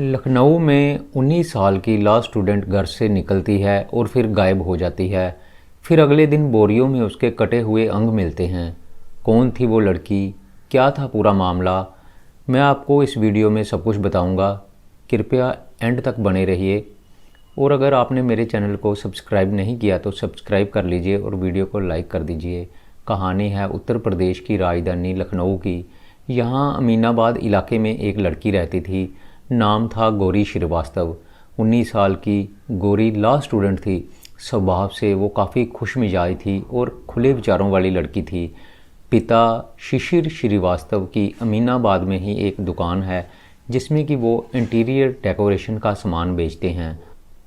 लखनऊ में 19 साल की लॉ स्टूडेंट घर से निकलती है और फिर गायब हो जाती है। फिर अगले दिन बोरियों में उसके कटे हुए अंग मिलते हैं। कौन थी वो लड़की, क्या था पूरा मामला, मैं आपको इस वीडियो में सब कुछ बताऊंगा। कृपया एंड तक बने रहिए। और अगर आपने मेरे चैनल को सब्सक्राइब नहीं किया तो सब्सक्राइब कर लीजिए और वीडियो को लाइक कर दीजिए। कहानी है उत्तर प्रदेश की राजधानी लखनऊ की। यहाँ अमीनाबाद इलाके में एक लड़की रहती थी। नाम था गौरी श्रीवास्तव। 19 साल की गौरी लॉ स्टूडेंट थी। स्वभाव से वो काफ़ी खुश मिजाज थी और खुले विचारों वाली लड़की थी। पिता शिशिर श्रीवास्तव की अमीनाबाद में ही एक दुकान है जिसमें कि वो इंटीरियर डेकोरेशन का सामान बेचते हैं।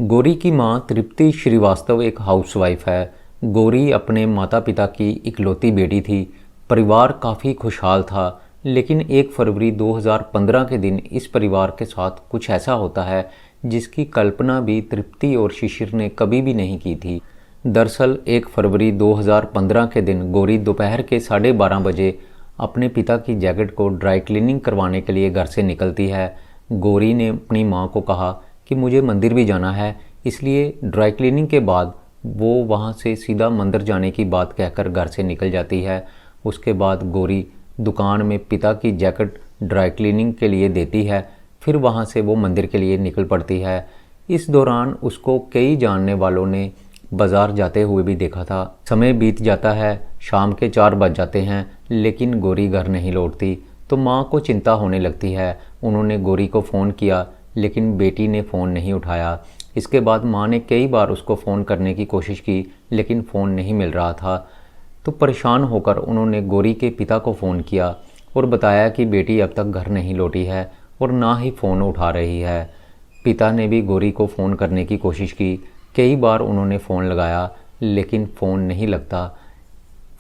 गौरी की मां तृप्ति श्रीवास्तव एक हाउसवाइफ है। गौरी अपने माता पिता की इकलौती बेटी थी। परिवार काफ़ी खुशहाल था, लेकिन 1 फरवरी 2015 के दिन इस परिवार के साथ कुछ ऐसा होता है जिसकी कल्पना भी तृप्ति और शिशिर ने कभी भी नहीं की थी। दरअसल 1 फरवरी 2015 के दिन गौरी दोपहर के 12:30 बजे अपने पिता की जैकेट को ड्राई क्लीनिंग करवाने के लिए घर से निकलती है। गौरी ने अपनी मां को कहा कि मुझे मंदिर भी जाना है, इसलिए ड्राई क्लीनिंग के बाद वो वहां से सीधा मंदिर जाने की बात कहकर घर से निकल जाती है। उसके बाद गौरी दुकान में पिता की जैकेट ड्राई क्लीनिंग के लिए देती है, फिर वहां से वो मंदिर के लिए निकल पड़ती है। इस दौरान उसको कई जानने वालों ने बाज़ार जाते हुए भी देखा था। समय बीत जाता है, शाम के 4 बज जाते हैं, लेकिन गौरी घर नहीं लौटती तो माँ को चिंता होने लगती है। उन्होंने गौरी को फ़ोन किया, लेकिन बेटी ने फ़ोन नहीं उठाया। इसके बाद माँ ने कई बार उसको फ़ोन करने की कोशिश की, लेकिन फ़ोन नहीं मिल रहा था। तो परेशान होकर उन्होंने गौरी के पिता को फ़ोन किया और बताया कि बेटी अब तक घर नहीं लौटी है और ना ही फ़ोन उठा रही है। पिता ने भी गौरी को फ़ोन करने की कोशिश की। कई बार उन्होंने फ़ोन लगाया, लेकिन फ़ोन नहीं लगता।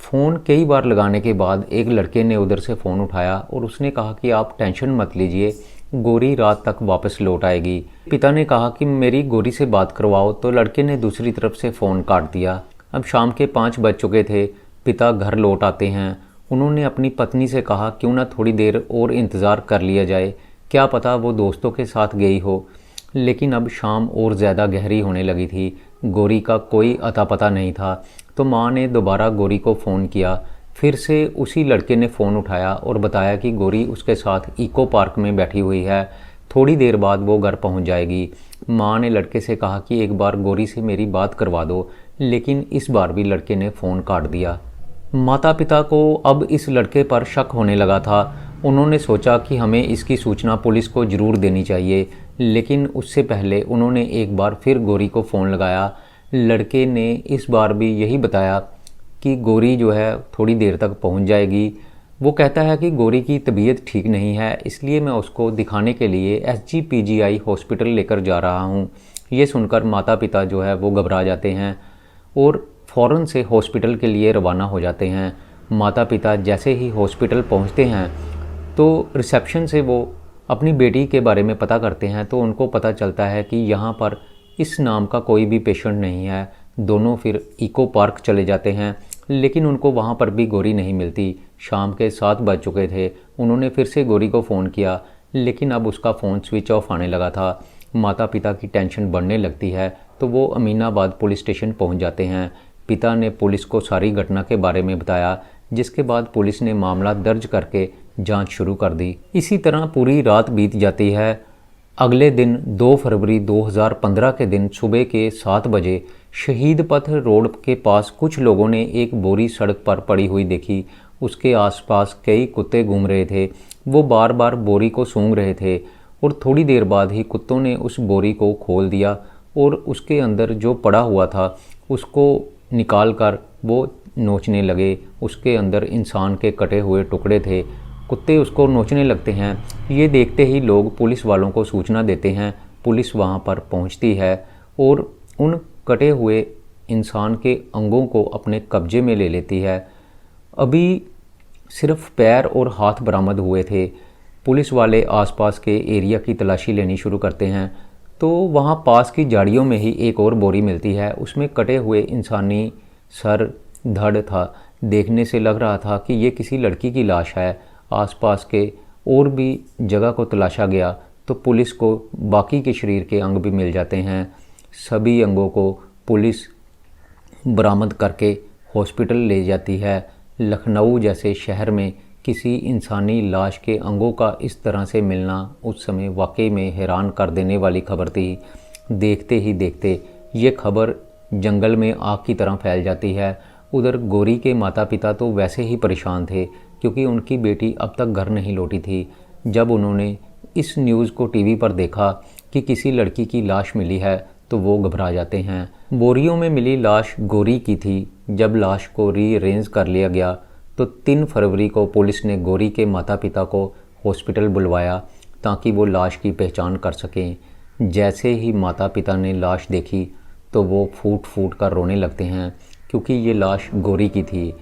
फ़ोन कई बार लगाने के बाद एक लड़के ने उधर से फ़ोन उठाया और उसने कहा कि आप टेंशन मत लीजिए, गौरी रात तक वापस लौट आएगी। पिता ने कहा कि मेरी गौरी से बात करवाओ, तो लड़के ने दूसरी तरफ से फ़ोन काट दिया। अब शाम के 5 बज चुके थे। पिता घर लौट आते हैं। उन्होंने अपनी पत्नी से कहा क्यों ना थोड़ी देर और इंतज़ार कर लिया जाए, क्या पता वो दोस्तों के साथ गई हो। लेकिन अब शाम और ज़्यादा गहरी होने लगी थी। गौरी का कोई अता पता नहीं था। तो माँ ने दोबारा गौरी को फ़ोन किया। फिर से उसी लड़के ने फ़ोन उठाया और बताया कि गौरी उसके साथ इको पार्क में बैठी हुई है, थोड़ी देर बाद वो घर पहुंच जाएगी। माँ ने लड़के से कहा कि एक बार गौरी से मेरी बात करवा दो, लेकिन इस बार भी लड़के ने फ़ोन काट दिया। माता पिता को अब इस लड़के पर शक होने लगा था। उन्होंने सोचा कि हमें इसकी सूचना पुलिस को ज़रूर देनी चाहिए, लेकिन उससे पहले उन्होंने एक बार फिर गौरी को फ़ोन लगाया। लड़के ने इस बार भी यही बताया कि गौरी जो है थोड़ी देर तक पहुंच जाएगी। वो कहता है कि गौरी की तबीयत ठीक नहीं है, इसलिए मैं उसको दिखाने के लिए SGPGI हॉस्पिटल लेकर जा रहा हूँ। ये सुनकर माता पिता जो है वो घबरा जाते हैं और फ़ौरन से हॉस्पिटल के लिए रवाना हो जाते हैं। माता पिता जैसे ही हॉस्पिटल पहुंचते हैं तो रिसेप्शन से वो अपनी बेटी के बारे में पता करते हैं, तो उनको पता चलता है कि यहाँ पर इस नाम का कोई भी पेशेंट नहीं है। दोनों फिर इको पार्क चले जाते हैं, लेकिन उनको वहाँ पर भी गौरी नहीं मिलती। शाम के 7 बज चुके थे। उन्होंने फिर से गौरी को फ़ोन किया, लेकिन अब उसका फ़ोन स्विच ऑफ आने लगा था। माता पिता की टेंशन बढ़ने लगती है, तो वो अमीनाबाद पुलिस स्टेशन पहुँच जाते हैं। पिता ने पुलिस को सारी घटना के बारे में बताया, जिसके बाद पुलिस ने मामला दर्ज करके जांच शुरू कर दी। इसी तरह पूरी रात बीत जाती है। अगले दिन 2 फरवरी 2015 के दिन सुबह के 7 बजे शहीद पथ रोड के पास कुछ लोगों ने एक बोरी सड़क पर पड़ी हुई देखी। उसके आसपास कई कुत्ते घूम रहे थे। वो बार बार बोरी को सूंघ रहे थे और थोड़ी देर बाद ही कुत्तों ने उस बोरी को खोल दिया और उसके अंदर जो पड़ा हुआ था उसको निकाल कर वो नोचने लगे। उसके अंदर इंसान के कटे हुए टुकड़े थे। कुत्ते उसको नोचने लगते हैं। ये देखते ही लोग पुलिस वालों को सूचना देते हैं। पुलिस वहाँ पर पहुँचती है और उन कटे हुए इंसान के अंगों को अपने कब्जे में ले लेती है। अभी सिर्फ पैर और हाथ बरामद हुए थे। पुलिस वाले आसपास के एरिया की तलाशी लेनी शुरू करते हैं, तो वहाँ पास की झाड़ियों में ही एक और बोरी मिलती है। उसमें कटे हुए इंसानी सर धड़ था। देखने से लग रहा था कि ये किसी लड़की की लाश है। आसपास के और भी जगह को तलाशा गया तो पुलिस को बाकी के शरीर के अंग भी मिल जाते हैं। सभी अंगों को पुलिस बरामद करके हॉस्पिटल ले जाती है। लखनऊ जैसे शहर में किसी इंसानी लाश के अंगों का इस तरह से मिलना उस समय वाकई में हैरान कर देने वाली खबर थी। देखते ही देखते ये खबर जंगल में आग की तरह फैल जाती है। उधर गौरी के माता पिता तो वैसे ही परेशान थे क्योंकि उनकी बेटी अब तक घर नहीं लौटी थी। जब उन्होंने इस न्यूज़ को टीवी पर देखा कि किसी लड़की की लाश मिली है तो वो घबरा जाते हैं। बोरियों में मिली लाश गौरी की थी। जब लाश को रीअरेंज कर लिया गया तो 3 फरवरी को पुलिस ने गौरी के माता पिता को हॉस्पिटल बुलवाया ताकि वो लाश की पहचान कर सकें। जैसे ही माता पिता ने लाश देखी तो वो फूट फूट कर रोने लगते हैं क्योंकि ये लाश गौरी की थी।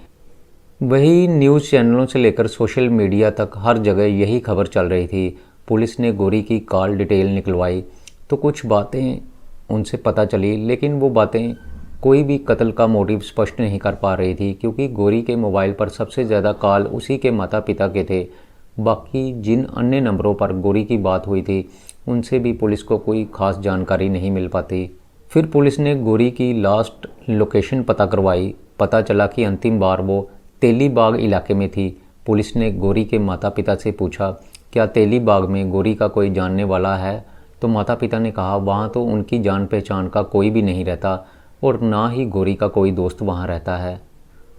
वही न्यूज़ चैनलों से लेकर सोशल मीडिया तक हर जगह यही खबर चल रही थी। पुलिस ने गौरी की कॉल डिटेल निकलवाई तो कुछ बातें उनसे पता चली, लेकिन वो बातें कोई भी कत्ल का मोटिव स्पष्ट नहीं कर पा रही थी क्योंकि गौरी के मोबाइल पर सबसे ज़्यादा कॉल उसी के माता पिता के थे। बाकी जिन अन्य नंबरों पर गौरी की बात हुई थी उनसे भी पुलिस को कोई ख़ास जानकारी नहीं मिल पाती। फिर पुलिस ने गौरी की लास्ट लोकेशन पता करवाई। पता चला कि अंतिम बार वो तेलीबाग इलाके में थी। पुलिस ने गौरी के माता पिता से पूछा, क्या तेलीबाग में गौरी का कोई जानने वाला है? तो माता पिता ने कहा वहाँ तो उनकी जान पहचान का कोई भी नहीं रहता और ना ही गौरी का कोई दोस्त वहाँ रहता है।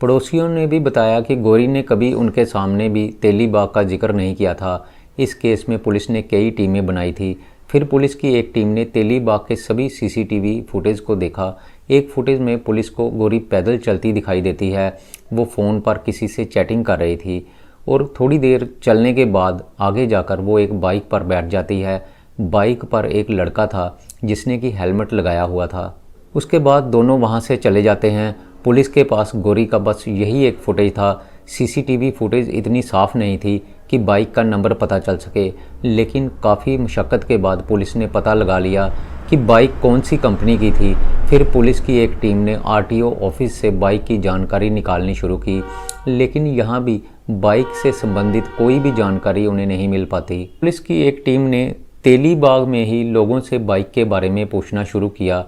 पड़ोसियों ने भी बताया कि गौरी ने कभी उनके सामने भी तेलीबाग का जिक्र नहीं किया था। इस केस में पुलिस ने कई टीमें बनाई थी। फिर पुलिस की एक टीम ने तेलीबाग के सभी सीसीटीवी फुटेज को देखा। एक फुटेज में पुलिस को गौरी पैदल चलती दिखाई देती है। वो फ़ोन पर किसी से चैटिंग कर रही थी और थोड़ी देर चलने के बाद आगे जाकर वो एक बाइक पर बैठ जाती है। बाइक पर एक लड़का था जिसने कि हेलमेट लगाया हुआ था। उसके बाद दोनों वहाँ से चले जाते हैं। पुलिस के पास गौरी का बस यही एक फुटेज था। सीसीटीवी फुटेज इतनी साफ़ नहीं थी कि बाइक का नंबर पता चल सके, लेकिन काफ़ी मशक्क़त के बाद पुलिस ने पता लगा लिया कि बाइक कौन सी कंपनी की थी। फिर पुलिस की एक टीम ने आरटीओ ऑफिस से बाइक की जानकारी निकालनी शुरू की, लेकिन यहाँ भी बाइक से संबंधित कोई भी जानकारी उन्हें नहीं मिल पाती। पुलिस की एक टीम ने तेलीबाग में ही लोगों से बाइक के बारे में पूछना शुरू किया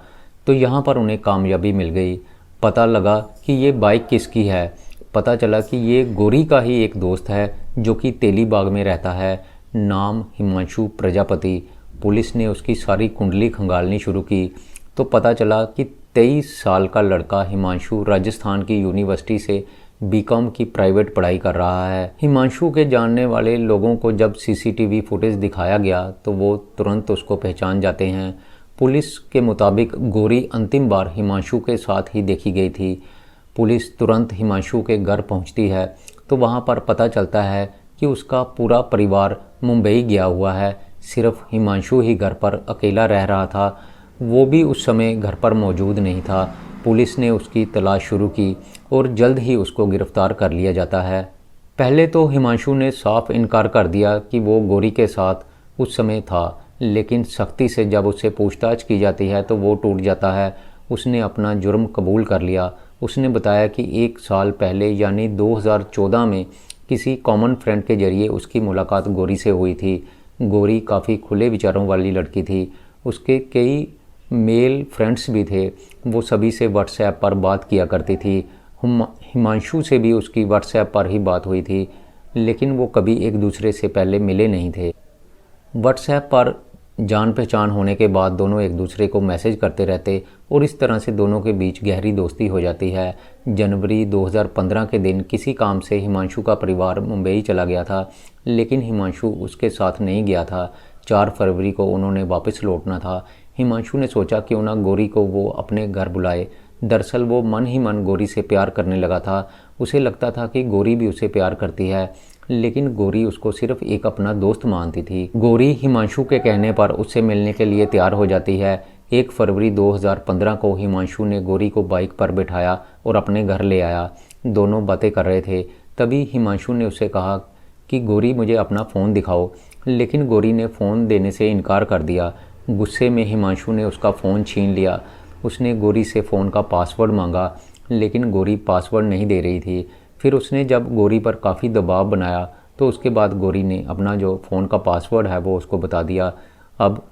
तो यहाँ पर उन्हें कामयाबी मिल गई। पता लगा कि ये बाइक किसकी है। पता चला कि ये गौरी का ही एक दोस्त है जो कि तेलीबाग में रहता है, नाम हिमांशु प्रजापति। पुलिस ने उसकी सारी कुंडली खंगालनी शुरू की तो पता चला कि 23 साल का लड़का हिमांशु राजस्थान की यूनिवर्सिटी से बीकॉम की प्राइवेट पढ़ाई कर रहा है। हिमांशु के जानने वाले लोगों को जब सीसीटीवी फुटेज दिखाया गया तो वो तुरंत उसको पहचान जाते हैं। पुलिस के मुताबिक गौरी अंतिम बार हिमांशु के साथ ही देखी गई थी। पुलिस तुरंत हिमांशु के घर पहुंचती है तो वहां पर पता चलता है कि उसका पूरा परिवार मुंबई गया हुआ है। सिर्फ हिमांशु ही घर पर अकेला रह रहा था। वो भी उस समय घर पर मौजूद नहीं था। पुलिस ने उसकी तलाश शुरू की और जल्द ही उसको गिरफ्तार कर लिया जाता है। पहले तो हिमांशु ने साफ इनकार कर दिया कि वो गौरी के साथ उस समय था, लेकिन सख्ती से जब उससे पूछताछ की जाती है तो वो टूट जाता है। उसने अपना जुर्म कबूल कर लिया। उसने बताया कि 1 साल पहले यानी 2014 में किसी कॉमन फ्रेंड के जरिए उसकी मुलाकात गौरी से हुई थी। गौरी काफ़ी खुले विचारों वाली लड़की थी। उसके कई मेल फ्रेंड्स भी थे। वो सभी से व्हाट्सएप पर बात किया करती थी। हिमांशु से भी उसकी व्हाट्सएप पर ही बात हुई थी, लेकिन वो कभी एक दूसरे से पहले मिले नहीं थे। व्हाट्सएप पर जान पहचान होने के बाद दोनों एक दूसरे को मैसेज करते रहते और इस तरह से दोनों के बीच गहरी दोस्ती हो जाती है। जनवरी 2015 के दिन किसी काम से हिमांशु का परिवार मुंबई चला गया था, लेकिन हिमांशु उसके साथ नहीं गया था। 4 फरवरी को उन्होंने वापस लौटना था। हिमांशु ने सोचा क्यों ना गौरी को वो अपने घर बुलाए। दरअसल वो मन ही मन गौरी से प्यार करने लगा था। उसे लगता था कि गौरी भी उसे प्यार करती है, लेकिन गौरी उसको सिर्फ एक अपना दोस्त मानती थी। गौरी हिमांशु के कहने पर उससे मिलने के लिए तैयार हो जाती है। 1 फरवरी 2015 को हिमांशु ने गौरी को बाइक पर बिठाया और अपने घर ले आया। दोनों बातें कर रहे थे। तभी हिमांशु ने उससे कहा कि गौरी मुझे अपना फ़ोन दिखाओ, लेकिन गौरी ने फ़ोन देने से इनकार कर दिया। गुस्से में हिमांशु ने उसका फ़ोन छीन लिया। उसने गौरी से फ़ोन का पासवर्ड मांगा, लेकिन गौरी पासवर्ड नहीं दे रही थी। फिर उसने जब गौरी पर काफ़ी दबाव बनाया तो उसके बाद गौरी ने अपना जो फ़ोन का पासवर्ड है वो उसको बता दिया। अब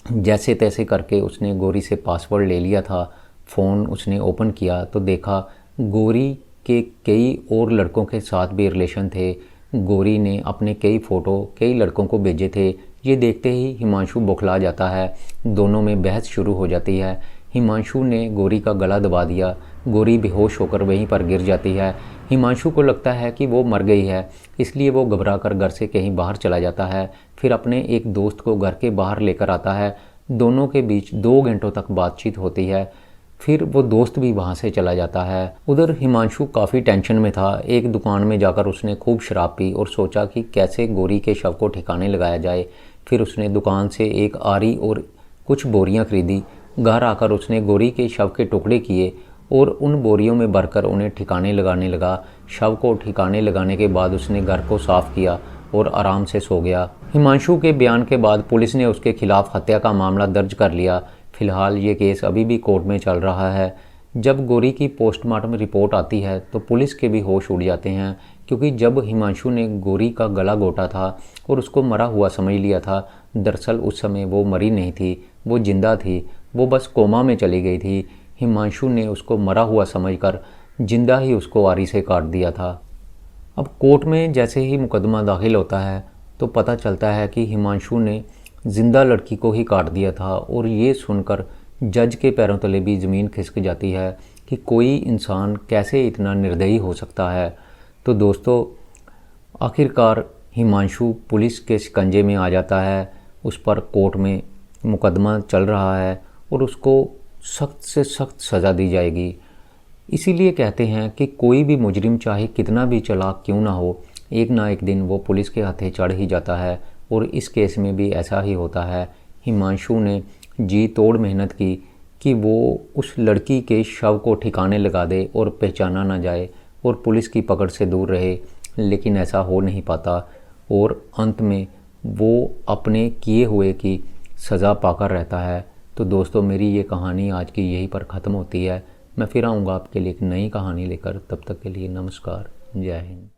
जैसे तैसे करके उसने गौरी से पासवर्ड ले लिया था। फ़ोन उसने ओपन किया तो देखा गौरी के कई और लड़कों के साथ भी रिलेशन थे। गौरी ने अपने कई फ़ोटो कई लड़कों को भेजे थे। ये देखते ही हिमांशु बौखला जाता है। दोनों में बहस शुरू हो जाती है। हिमांशु ने गौरी का गला दबा दिया। गौरी बेहोश होकर वहीं पर गिर जाती है। हिमांशु को लगता है कि वो मर गई है, इसलिए वो घबराकर घर से कहीं बाहर चला जाता है। फिर अपने एक दोस्त को घर के बाहर लेकर आता है। दोनों के बीच 2 घंटों तक बातचीत होती है। फिर वो दोस्त भी वहाँ से चला जाता है। उधर हिमांशु काफ़ी टेंशन में था। एक दुकान में जाकर उसने खूब शराब पी और सोचा कि कैसे गौरी के शव को ठिकाने लगाया जाए। फिर उसने दुकान से एक आरी और कुछ बोरियां खरीदी। घर आकर उसने गौरी के शव के टुकड़े किए और उन बोरियों में भरकर उन्हें ठिकाने लगाने लगा। शव को ठिकाने लगाने के बाद उसने घर को साफ़ किया और आराम से सो गया। हिमांशु के बयान के बाद पुलिस ने उसके खिलाफ हत्या का मामला दर्ज कर लिया। फिलहाल ये केस अभी भी कोर्ट में चल रहा है। जब गौरी की पोस्टमार्टम रिपोर्ट आती है तो पुलिस के भी होश उड़ जाते हैं, क्योंकि जब हिमांशु ने गौरी का गला घोटा था और उसको मरा हुआ समझ लिया था, दरअसल उस समय वो मरी नहीं थी, वो जिंदा थी। वो बस कोमा में चली गई थी। हिमांशु ने उसको मरा हुआ समझकर जिंदा ही उसको आरी से काट दिया था। अब कोर्ट में जैसे ही मुकदमा दाखिल होता है तो पता चलता है कि हिमांशु ने जिंदा लड़की को ही काट दिया था। और ये सुनकर जज के पैरों तले भी ज़मीन खिसक जाती है कि कोई इंसान कैसे इतना निर्दयी हो सकता है। तो दोस्तों, आखिरकार हिमांशु पुलिस के शिकंजे में आ जाता है। उस पर कोर्ट में मुकदमा चल रहा है और उसको सख्त से सख्त सज़ा दी जाएगी। इसीलिए कहते हैं कि कोई भी मुजरिम चाहे कितना भी चालाक क्यों ना हो, एक ना एक दिन वो पुलिस के हाथे चढ़ ही जाता है। और इस केस में भी ऐसा ही होता है। हिमांशु ने जी तोड़ मेहनत की कि वो उस लड़की के शव को ठिकाने लगा दे और पहचाना ना जाए और पुलिस की पकड़ से दूर रहे, लेकिन ऐसा हो नहीं पाता और अंत में वो अपने किए हुए की सज़ा पाकर रहता है। तो दोस्तों, मेरी ये कहानी आज की यहीं पर ख़त्म होती है। मैं फिर आऊँगा आपके लिए एक नई कहानी लेकर। तब तक के लिए नमस्कार, जय हिंद।